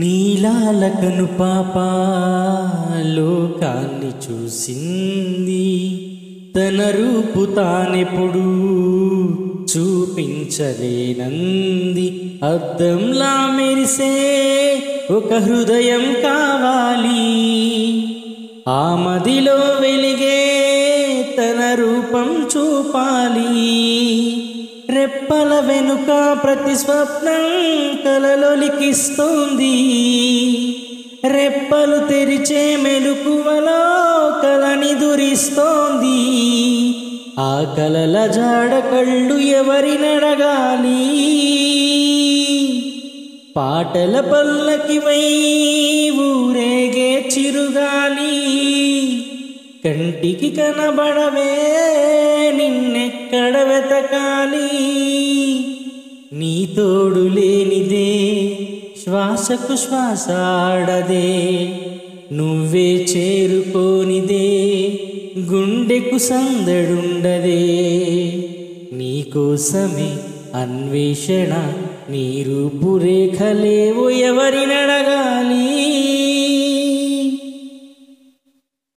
నీలాలకను పాప లోకాన్ని చూసింది, తన రూపు తానెప్పుడు చూపించలేనంది. అద్దంలా మెరిసే ఒక హృదయం కావాలి, ఆ మదిలో వెలిగే తన రూపం చూపాలి. రెప్పల వెనుక ప్రతి స్వప్నం కలలొలికిస్తోంది, రెప్పలు తెరిచే మెలకువలో కలని దురిస్తోంది. ఆ కలల జాడ కళ్ళు ఎవరినడగాలి, పాటల పల్లకివై ఊరేగే చిరుగాలి. కంటికి కనబడవే నిన్నెక్కడ వెతకాలి, నీ తోడు లేనిదే శ్వాసకు శ్వాస ఆడదే. నువ్వే చేరుకోనిదే గుండెకు సందడుండదే. నీకోసమే అన్వేషణ, నీ రూపురేఖలేవో ఎవరినడగాలి.